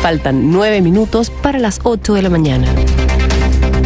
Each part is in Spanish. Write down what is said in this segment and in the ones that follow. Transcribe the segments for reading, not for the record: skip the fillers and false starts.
Faltan 9 minutos para las 8 de la mañana.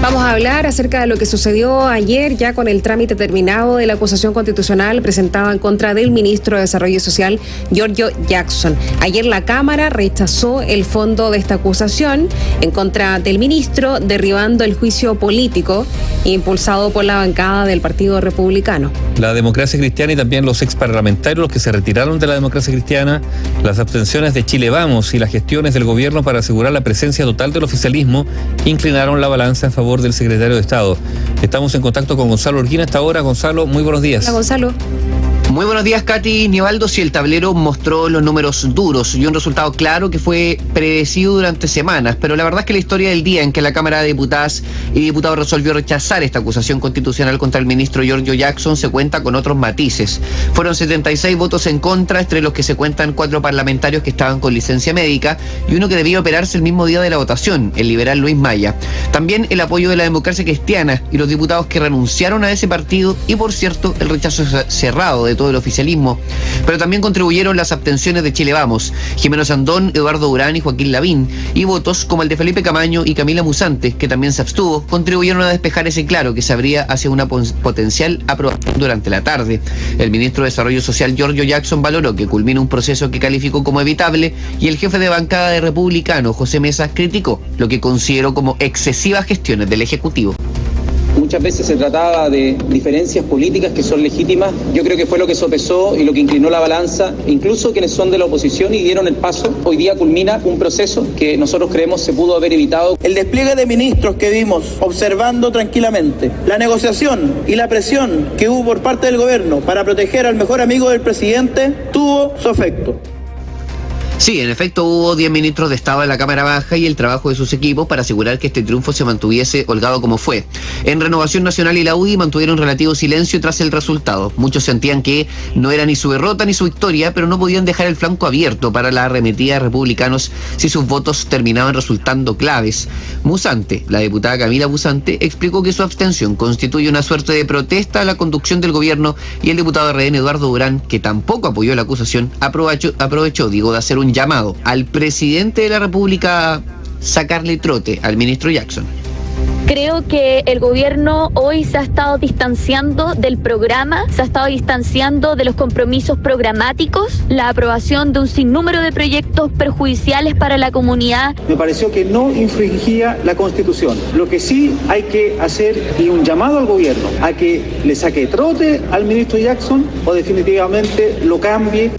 Vamos a hablar acerca de lo que sucedió ayer ya con el trámite terminado de la acusación constitucional presentada en contra del ministro de Desarrollo Social, Giorgio Jackson. Ayer la Cámara rechazó el fondo de esta acusación en contra del ministro, derribando el juicio político impulsado por la bancada del Partido Republicano. La Democracia Cristiana y también los exparlamentarios, los que se retiraron de la Democracia Cristiana, las abstenciones de Chile Vamos y las gestiones del gobierno para asegurar la presencia total del oficialismo inclinaron la balanza en favor del secretario de Estado. Estamos en contacto con Gonzalo Urquina hasta ahora. Gonzalo, muy buenos días. Hola, Gonzalo. Muy buenos días, Katy Nivaldo. Si el tablero mostró los números duros y un resultado claro que fue predecido durante semanas, pero la verdad es que la historia del día en que la Cámara de Diputadas y Diputados resolvió rechazar esta acusación constitucional contra el ministro Giorgio Jackson se cuenta con otros matices. Fueron 76 votos en contra, entre los que se cuentan 4 parlamentarios que estaban con licencia médica y uno que debía operarse el mismo día de la votación, el liberal Luis Maya. También el apoyo de la Democracia Cristiana y los diputados que renunciaron a ese partido y, por cierto, el rechazo cerrado de todo el oficialismo. Pero también contribuyeron las abstenciones de Chile Vamos, Jimeno Sandón, Eduardo Durán y Joaquín Lavín, y votos como el de Felipe Camaño y Camila Musante, que también se abstuvo, contribuyeron a despejar ese claro que se abría hacia una potencial aprobación durante la tarde. El ministro de Desarrollo Social, Giorgio Jackson, valoró que culmina un proceso que calificó como evitable y el jefe de bancada de Republicano, José Mesa, criticó lo que consideró como excesivas gestiones del Ejecutivo. Muchas veces se trataba de diferencias políticas que son legítimas. Yo creo que fue lo que sopesó y lo que inclinó la balanza. Incluso quienes son de la oposición y dieron el paso, hoy día culmina un proceso que nosotros creemos se pudo haber evitado. El despliegue de ministros que vimos observando tranquilamente, la negociación y la presión que hubo por parte del gobierno para proteger al mejor amigo del presidente tuvo su efecto. Sí, en efecto hubo 10 ministros de Estado en la Cámara Baja y el trabajo de sus equipos para asegurar que este triunfo se mantuviese holgado como fue. En Renovación Nacional y la UDI mantuvieron relativo silencio tras el resultado. Muchos sentían que no era ni su derrota ni su victoria, pero no podían dejar el flanco abierto para la arremetida de republicanos si sus votos terminaban resultando claves. Musante, la diputada Camila Musante, explicó que su abstención constituye una suerte de protesta a la conducción del gobierno y el diputado RN Eduardo Durán, que tampoco apoyó la acusación, aprovechó de hacer un llamado al presidente de la República a sacarle trote al ministro Jackson. Creo que el gobierno hoy se ha estado distanciando del programa, se ha estado distanciando de los compromisos programáticos, la aprobación de un sinnúmero de proyectos perjudiciales para la comunidad. Me pareció que no infringía la Constitución. Lo que sí hay que hacer y un llamado al gobierno a que le saque trote al ministro Jackson o definitivamente lo cambie.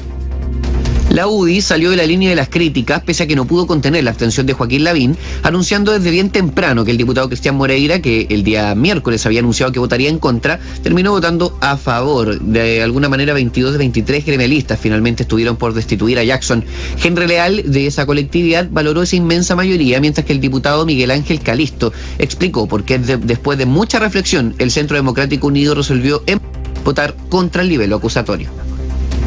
La UDI salió de la línea de las críticas, pese a que no pudo contener la abstención de Joaquín Lavín, anunciando desde bien temprano que el diputado Cristian Moreira, que el día miércoles había anunciado que votaría en contra, terminó votando a favor. De alguna manera, 22 de 23 gremialistas finalmente estuvieron por destituir a Jackson. Henry Leal, de esa colectividad, valoró esa inmensa mayoría, mientras que el diputado Miguel Ángel Calisto explicó por qué después de mucha reflexión, el Centro Democrático Unido resolvió votar contra el libelo acusatorio.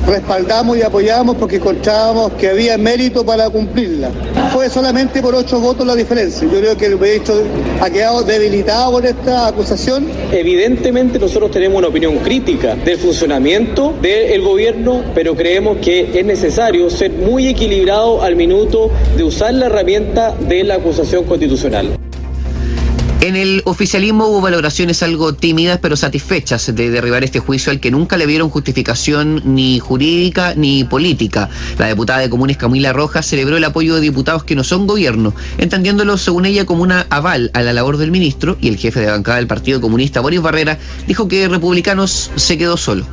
Respaldamos y apoyamos porque encontrábamos que había mérito para cumplirla. Fue solamente por 8 votos la diferencia. Yo creo que el ministro ha quedado debilitado por esta acusación. Evidentemente nosotros tenemos una opinión crítica del funcionamiento del gobierno, pero creemos que es necesario ser muy equilibrado al minuto de usar la herramienta de la acusación constitucional. En el oficialismo hubo valoraciones algo tímidas pero satisfechas de derribar este juicio al que nunca le vieron justificación ni jurídica ni política. La diputada de Comunes Camila Rojas celebró el apoyo de diputados que no son gobierno, entendiéndolo según ella como una aval a la labor del ministro, y el jefe de bancada del Partido Comunista, Boris Barrera, dijo que Republicanos se quedó solo.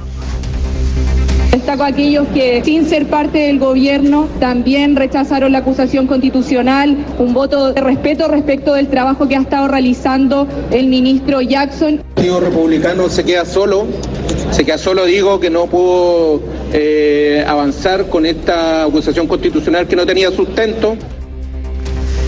Destaco a aquellos que, sin ser parte del gobierno, también rechazaron la acusación constitucional, un voto de respeto respecto del trabajo que ha estado realizando el ministro Jackson. El Partido Republicano se queda solo, digo que no pudo avanzar con esta acusación constitucional que no tenía sustento.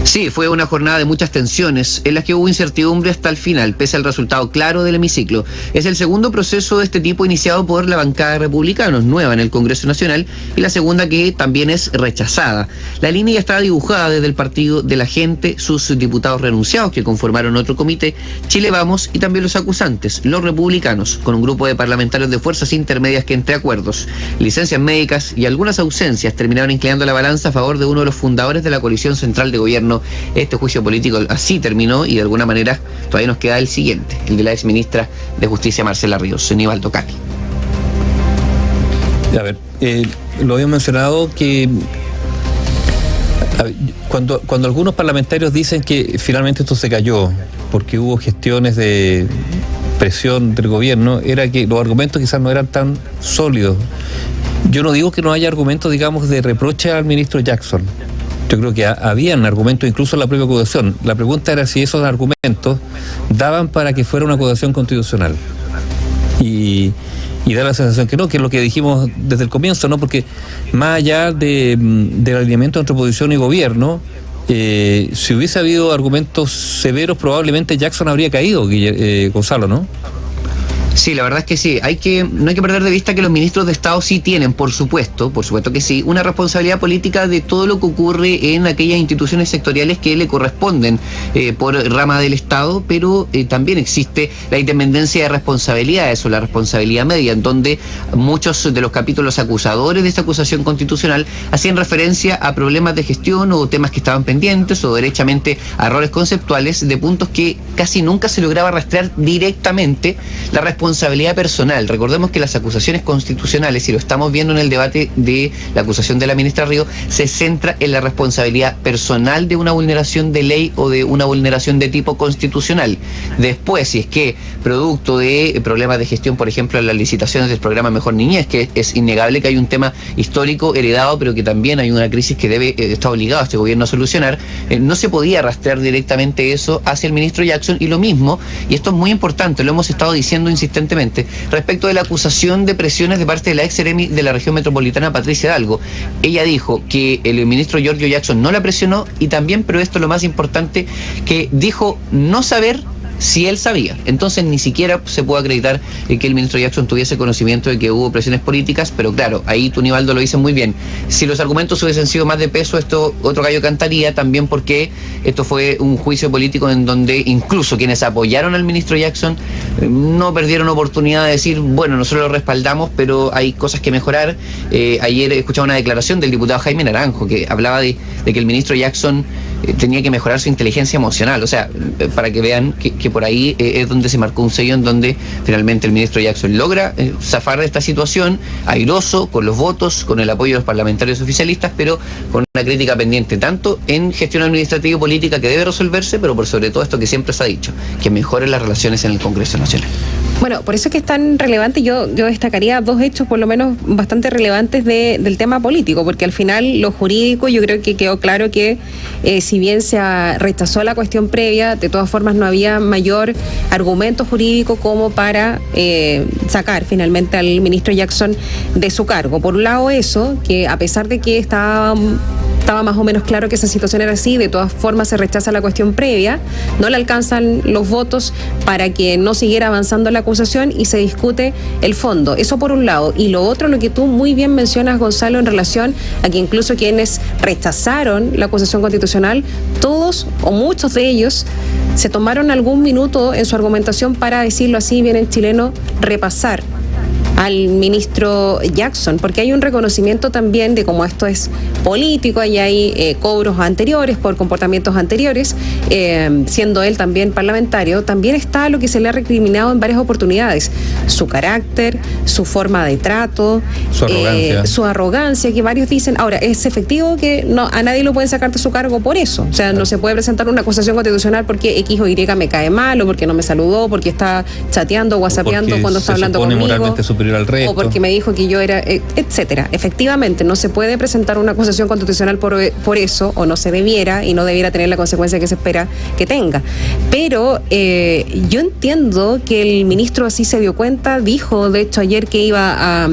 Sí, fue una jornada de muchas tensiones, en las que hubo incertidumbre hasta el final, pese al resultado claro del hemiciclo. Es el segundo proceso de este tipo iniciado por la bancada de republicanos, nueva en el Congreso Nacional, y la segunda que también es rechazada. La línea ya estaba dibujada desde el Partido de la Gente, sus diputados renunciados que conformaron otro comité, Chile Vamos, y también los acusantes, los republicanos, con un grupo de parlamentarios de fuerzas intermedias que, entre acuerdos, licencias médicas y algunas ausencias, terminaron inclinando la balanza a favor de uno de los fundadores de la coalición central de gobierno. Este juicio político así terminó y de alguna manera todavía nos queda el siguiente, el de la exministra de Justicia Marcela Ríos, Aníbaldo Cali. A ver, lo habíamos mencionado que cuando algunos parlamentarios dicen que finalmente esto se cayó porque hubo gestiones de presión del gobierno, era que los argumentos quizás no eran tan sólidos. Yo no digo que no haya argumentos, digamos, de reproche al ministro Jackson. Yo creo que habían argumentos incluso en la propia acusación. La pregunta era si esos argumentos daban para que fuera una acusación constitucional. Y da la sensación que no, que es lo que dijimos desde el comienzo, ¿no? Porque más allá del alineamiento entre oposición y gobierno, si hubiese habido argumentos severos, probablemente Jackson habría caído, Gonzalo, ¿no? Sí, la verdad es que sí. No hay que perder de vista que los ministros de Estado sí tienen, por supuesto que sí, una responsabilidad política de todo lo que ocurre en aquellas instituciones sectoriales que le corresponden por rama del Estado, pero también existe la independencia de responsabilidades o la responsabilidad media, en donde muchos de los capítulos acusadores de esta acusación constitucional hacían referencia a problemas de gestión o temas que estaban pendientes o derechamente a errores conceptuales de puntos que casi nunca se lograba rastrear directamente la responsabilidad personal. Recordemos que las acusaciones constitucionales, y lo estamos viendo en el debate de la acusación de la ministra Ríos, se centra en la responsabilidad personal de una vulneración de ley o de una vulneración de tipo constitucional. Después, si es que producto de problemas de gestión, por ejemplo, en las licitaciones del programa Mejor Niñez, que es innegable que hay un tema histórico heredado, pero que también hay una crisis que está obligado a este gobierno a solucionar, no se podía rastrear directamente eso hacia el ministro Jackson. Y lo mismo, y esto es muy importante, lo hemos estado diciendo insistentemente, respecto de la acusación de presiones de parte de la ex seremi de la región metropolitana, Patricia Hidalgo. Ella dijo que el ministro Giorgio Jackson no la presionó y también, pero esto es lo más importante, que dijo no saber si él sabía. Entonces ni siquiera se puede acreditar que el ministro Jackson tuviese conocimiento de que hubo presiones políticas, pero claro, ahí tú, Nivaldo, lo dices muy bien. Si los argumentos hubiesen sido más de peso, esto otro gallo cantaría, también porque esto fue un juicio político en donde incluso quienes apoyaron al ministro Jackson no perdieron oportunidad de decir, bueno, nosotros lo respaldamos, pero hay cosas que mejorar. Ayer escuchaba una declaración del diputado Jaime Naranjo que hablaba de que el ministro Jackson tenía que mejorar su inteligencia emocional. O sea, para que vean que por ahí es donde se marcó un sello en donde finalmente el ministro Jackson logra zafar de esta situación, airoso, con los votos, con el apoyo de los parlamentarios oficialistas, pero con una crítica pendiente tanto en gestión administrativa y política que debe resolverse, pero por sobre todo esto que siempre se ha dicho, que mejoren las relaciones en el Congreso Nacional. Bueno, por eso es que es tan relevante. Yo destacaría dos hechos por lo menos bastante relevantes del tema político, porque al final lo jurídico, yo creo que quedó claro que si bien se rechazó la cuestión previa, de todas formas no había mayor argumento jurídico como para sacar finalmente al ministro Jackson de su cargo. Por un lado eso, que a pesar de que estaba más o menos claro que esa situación era así, de todas formas se rechaza la cuestión previa, no le alcanzan los votos para que no siguiera avanzando la acusación y se discute el fondo. Eso por un lado. Y lo otro, lo que tú muy bien mencionas, Gonzalo, en relación a que incluso quienes rechazaron la acusación constitucional, todos o muchos de ellos se tomaron algún minuto en su argumentación para, decirlo así bien en chileno, repasar al ministro Jackson, porque hay un reconocimiento también de cómo esto es político y hay cobros anteriores por comportamientos anteriores, siendo él también parlamentario. También está lo que se le ha recriminado en varias oportunidades: su carácter, su forma de trato, su arrogancia, que varios dicen. Ahora, es efectivo que a nadie lo pueden sacar de su cargo por eso. O sea, no se puede presentar una acusación constitucional porque X o Y me cae mal, o porque no me saludó, porque está chateando, whatsappeando cuando está hablando conmigo, al resto, o porque me dijo que yo era, etcétera. Efectivamente, no se puede presentar una acusación constitucional por eso, o no se debiera, y no debiera tener la consecuencia que se espera que tenga. Pero yo entiendo que el ministro así se dio cuenta, dijo de hecho ayer que iba a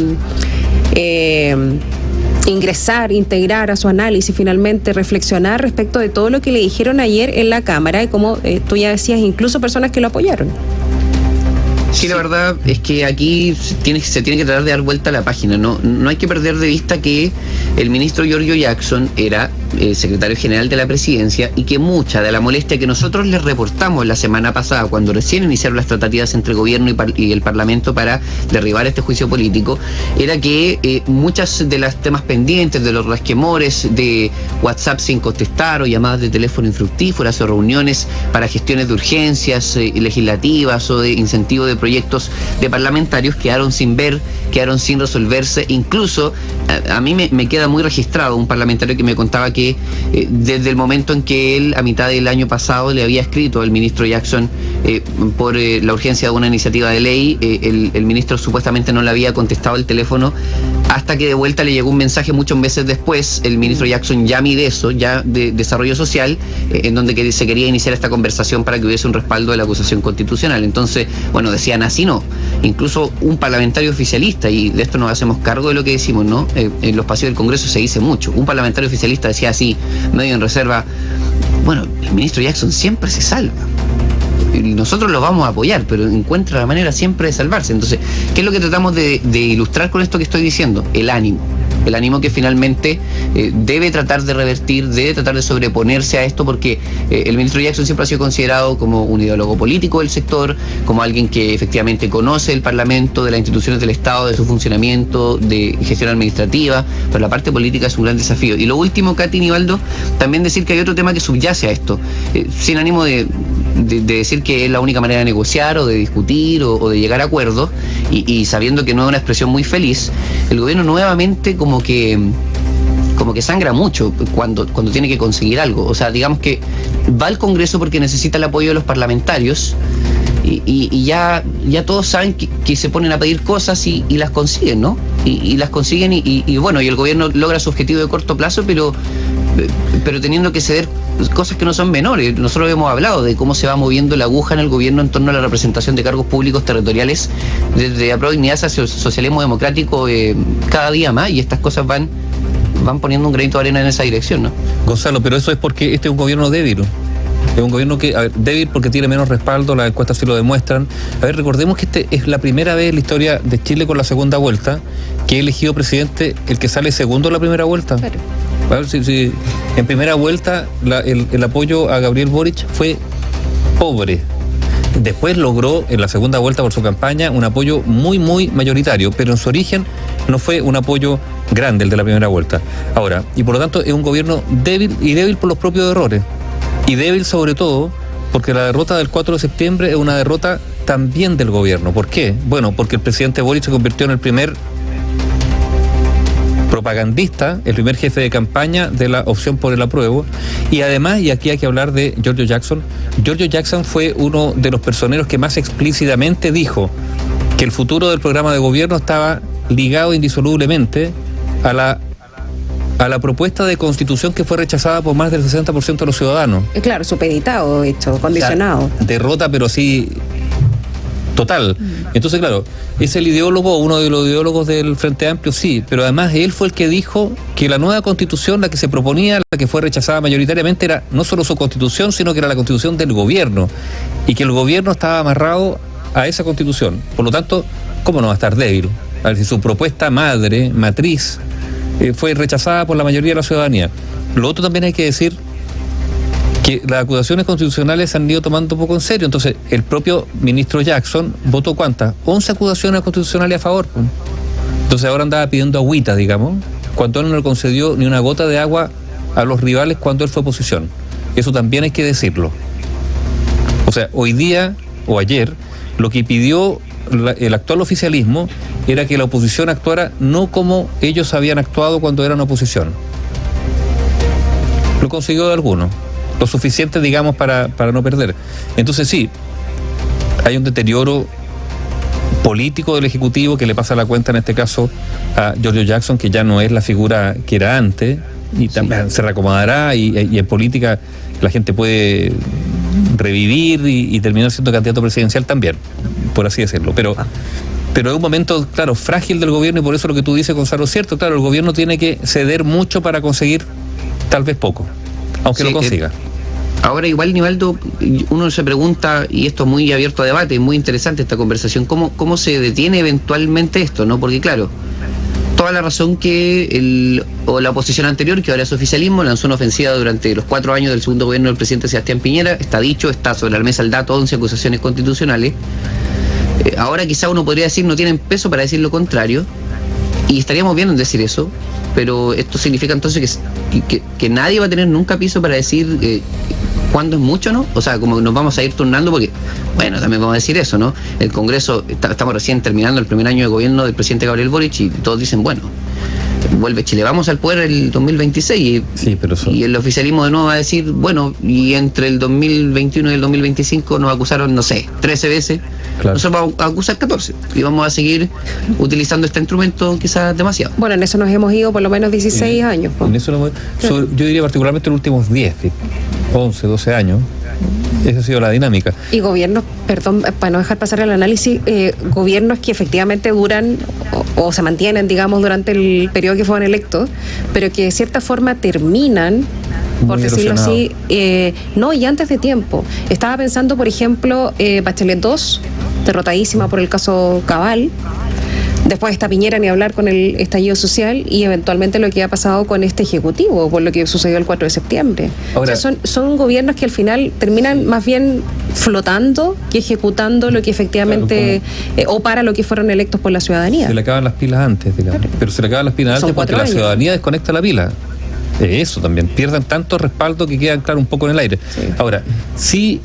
ingresar, integrar a su análisis, finalmente reflexionar respecto de todo lo que le dijeron ayer en la Cámara y como tú ya decías, incluso personas que lo apoyaron. Sí, la verdad es que aquí se tiene que tratar de dar vuelta a la página. No hay que perder de vista que el ministro Giorgio Jackson era secretario general de la presidencia y que mucha de la molestia que nosotros les reportamos la semana pasada, cuando recién iniciaron las tratativas entre el gobierno y el Parlamento para derribar este juicio político, era que muchas de los temas pendientes, de los resquemores, de WhatsApp sin contestar o llamadas de teléfono infructíferas o reuniones para gestiones de urgencias legislativas o de incentivo de proyectos de parlamentarios quedaron sin ver, quedaron sin resolverse. Incluso a mí me queda muy registrado un parlamentario que me contaba que desde el momento en que él a mitad del año pasado le había escrito al ministro Jackson por la urgencia de una iniciativa de ley, el ministro supuestamente no le había contestado el teléfono hasta que de vuelta le llegó un mensaje muchos meses después. El ministro Jackson ya mide eso, ya de Desarrollo Social, en donde se quería iniciar esta conversación para que hubiese un respaldo de la acusación constitucional. Entonces, bueno, decían así no. Incluso un parlamentario oficialista, y de esto nos hacemos cargo de lo que decimos, ¿no? En los pasillos del Congreso se dice mucho. Un parlamentario oficialista decía así, medio en reserva, bueno, el ministro Jackson siempre se salva. Nosotros lo vamos a apoyar, pero encuentra la manera siempre de salvarse. Entonces, ¿qué es lo que tratamos de ilustrar con esto que estoy diciendo? El ánimo que finalmente debe tratar de revertir, debe tratar de sobreponerse a esto, porque el ministro Jackson siempre ha sido considerado como un ideólogo político del sector, como alguien que efectivamente conoce el Parlamento, de las instituciones del Estado, de su funcionamiento, de gestión administrativa, pero la parte política es un gran desafío. Y lo último, Katy, Nivaldo, también decir que hay otro tema que subyace a esto, sin ánimo de decir que es la única manera de negociar o de discutir o de llegar a acuerdos, y sabiendo que no es una expresión muy feliz, el gobierno nuevamente como que sangra mucho cuando tiene que conseguir algo. O sea, digamos que va al Congreso porque necesita el apoyo de los parlamentarios y ya todos saben que se ponen a pedir cosas y las consiguen, ¿no? Y las consiguen y bueno, y el gobierno logra su objetivo de corto plazo, pero teniendo que ceder cosas que no son menores. Nosotros hemos hablado de cómo se va moviendo la aguja en el gobierno en torno a la representación de cargos públicos territoriales desde Apruebo Dignidad hacia el socialismo democrático cada día más, y estas cosas van poniendo un granito de arena en esa dirección, ¿no? Gonzalo, pero eso es porque este es un gobierno débil. Es un gobierno que, débil porque tiene menos respaldo, las encuestas sí lo demuestran. A ver, recordemos que este es la primera vez en la historia de Chile con la segunda vuelta que he elegido presidente el que sale segundo en la primera vuelta. Claro. A ver, si en primera vuelta el apoyo a Gabriel Boric fue pobre. Después logró en la segunda vuelta por su campaña un apoyo muy, muy mayoritario, pero en su origen no fue un apoyo grande el de la primera vuelta. Ahora, y por lo tanto es un gobierno débil, y débil por los propios errores. Y débil sobre todo porque la derrota del 4 de septiembre es una derrota también del gobierno. ¿Por qué? Bueno, porque el presidente Boric se convirtió en el primer propagandista, el primer jefe de campaña de la opción por el apruebo, y además, y aquí hay que hablar de Giorgio Jackson. Giorgio Jackson fue uno de los personeros que más explícitamente dijo que el futuro del programa de gobierno estaba ligado indisolublemente a la propuesta de constitución que fue rechazada por más del 60% de los ciudadanos. Claro, supeditado, esto, condicionado. O sea, derrota, pero sí total. Entonces, claro, es el ideólogo, uno de los ideólogos del Frente Amplio, sí, pero además él fue el que dijo que la nueva constitución, la que se proponía, la que fue rechazada mayoritariamente, era no solo su constitución, sino que era la constitución del gobierno, y que el gobierno estaba amarrado a esa constitución. Por lo tanto, ¿cómo no va a estar débil? A ver, si su propuesta matriz, fue rechazada por la mayoría de la ciudadanía. Lo otro también hay que decir que las acusaciones constitucionales se han ido tomando un poco en serio. Entonces, el propio ministro Jackson votó ¿cuántas? 11 acusaciones constitucionales a favor. Entonces ahora andaba pidiendo agüita, digamos, cuando él no le concedió ni una gota de agua a los rivales cuando él fue oposición. Eso también hay que decirlo. O sea, hoy día o ayer, lo que pidió el actual oficialismo era que la oposición actuara no como ellos habían actuado cuando eran oposición. Lo consiguió de algunos, lo suficiente, digamos, para no perder. Entonces sí, hay un deterioro político del Ejecutivo que le pasa la cuenta en este caso a Giorgio Jackson, que ya no es la figura que era antes, y también se reacomodará, y en política la gente puede revivir y terminar siendo candidato presidencial también, por así decirlo. Pero Pero es un momento, claro, frágil del gobierno, y por eso lo que tú dices, Gonzalo, es cierto. Claro, el gobierno tiene que ceder mucho para conseguir tal vez poco, aunque lo consiga. Ahora igual, Nivaldo, uno se pregunta, y esto es muy abierto a debate, es muy interesante esta conversación, ¿cómo se detiene eventualmente esto, ¿no? Porque claro, toda la razón que la oposición anterior, que ahora es oficialismo, lanzó una ofensiva durante los 4 años del segundo gobierno del presidente Sebastián Piñera, está dicho, está sobre la mesa el dato, 11 acusaciones constitucionales. Ahora quizá uno podría decir no tienen peso para decir lo contrario, y estaríamos bien en decir eso, pero esto significa entonces que nadie va a tener nunca piso para decir cuándo es mucho, ¿no? O sea, como nos vamos a ir turnando, porque, bueno, también vamos a decir eso, ¿no? El Congreso, estamos recién terminando el primer año de gobierno del presidente Gabriel Boric, y todos dicen, bueno, vuelve Chile Vamos al poder el 2026, y el oficialismo de nuevo va a decir, bueno, y entre el 2021 y el 2025 nos acusaron, no sé, 13 veces, claro. Nosotros vamos a acusar 14, y vamos a seguir utilizando este instrumento quizás demasiado. Bueno, en eso nos hemos ido por lo menos 16 años. En eso yo diría particularmente los últimos 10, 11, 12 años. Esa ha sido la dinámica. Y gobiernos, perdón, para no dejar pasar el análisis, gobiernos que efectivamente duran o se mantienen, digamos, durante el periodo que fueron electos, pero que de cierta forma terminan, por decirlo así, no, y antes de tiempo. Estaba pensando, por ejemplo, Bachelet 2, derrotadísima por el caso Cabal. Después está Piñera, ni hablar con el estallido social, y eventualmente lo que ha pasado con este Ejecutivo, por lo que sucedió el 4 de septiembre. Ahora, o sea, son gobiernos que al final terminan más bien flotando que ejecutando lo que efectivamente, claro, o para lo que fueron electos por la ciudadanía. Se le acaban las pilas antes, digamos. Claro. Pero se le acaban las pilas antes porque la ciudadanía desconecta la pila. Eso también. Pierdan tanto respaldo que quedan, claro, un poco en el aire. Sí. Ahora, sí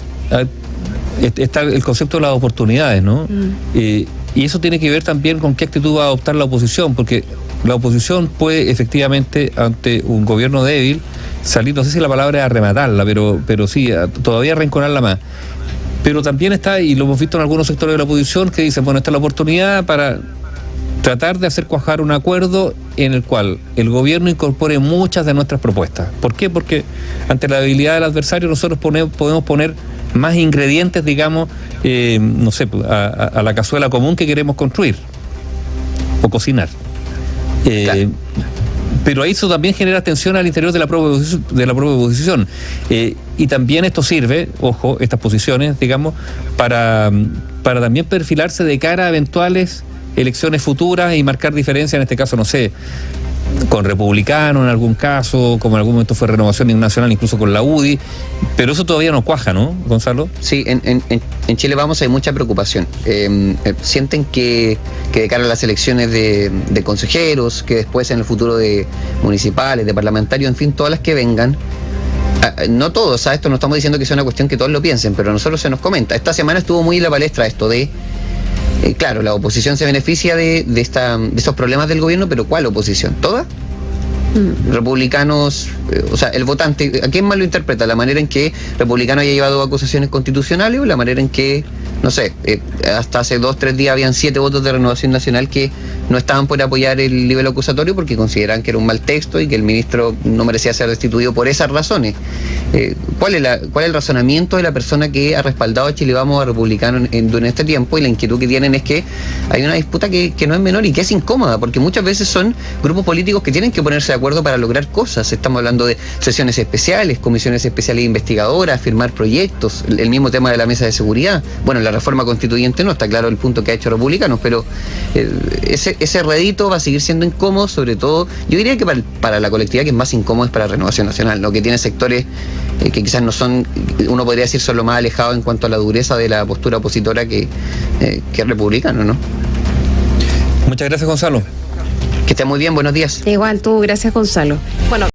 está el concepto de las oportunidades, ¿no? Y eso tiene que ver también con qué actitud va a adoptar la oposición, porque la oposición puede efectivamente, ante un gobierno débil, salir, no sé si la palabra es arrematarla, pero sí, todavía arrinconarla más. Pero también está, y lo hemos visto en algunos sectores de la oposición, que dicen, bueno, esta es la oportunidad para tratar de hacer cuajar un acuerdo en el cual el gobierno incorpore muchas de nuestras propuestas. ¿Por qué? Porque ante la debilidad del adversario nosotros podemos poner más ingredientes, digamos, no sé, a la cazuela común que queremos construir o cocinar. Claro. Pero eso también genera tensión al interior de la propia oposición. Y también esto sirve, ojo, estas posiciones, digamos, para también perfilarse de cara a eventuales elecciones futuras y marcar diferencias, en este caso, no sé, con Republicano en algún caso, como en algún momento fue Renovación Nacional, incluso con la UDI, pero eso todavía no cuaja, ¿no, Gonzalo? Sí, en Chile Vamos hay mucha preocupación. Sienten que de cara a las elecciones de consejeros, que después en el futuro de municipales, de parlamentarios, en fin, todas las que vengan, no todos, esto no estamos diciendo que sea una cuestión que todos lo piensen, pero a nosotros se nos comenta. Esta semana estuvo muy en la palestra esto de claro, la oposición se beneficia de estos problemas del gobierno, pero ¿cuál oposición? ¿Toda? Republicanos, o sea, el votante, ¿a quién más lo interpreta? ¿La manera en que Republicano haya llevado acusaciones constitucionales o la manera en que, no sé, hasta hace 2-3 días habían 7 votos de Renovación Nacional que no estaban por apoyar el nivel acusatorio porque consideran que era un mal texto y que el ministro no merecía ser destituido por esas razones? ¿Cuál es el razonamiento de la persona que ha respaldado a Chile Vamos, a Republicano durante este tiempo? Y la inquietud que tienen es que hay una disputa que no es menor y que es incómoda, porque muchas veces son grupos políticos que tienen que ponerse de acuerdo para lograr cosas. Estamos hablando de sesiones especiales, comisiones especiales investigadoras, firmar proyectos, el mismo tema de la mesa de seguridad. Bueno, la reforma constituyente no está claro el punto que ha hecho Republicanos, pero ese redito va a seguir siendo incómodo, sobre todo, yo diría que para la colectividad que es más incómodo es para Renovación Nacional, ¿no? Que tiene sectores que quizás no son, uno podría decir, son lo más alejado en cuanto a la dureza de la postura opositora que Republicano, ¿no? Muchas gracias, Gonzalo. Que esté muy bien, buenos días. Igual tú, gracias, Gonzalo. Bueno.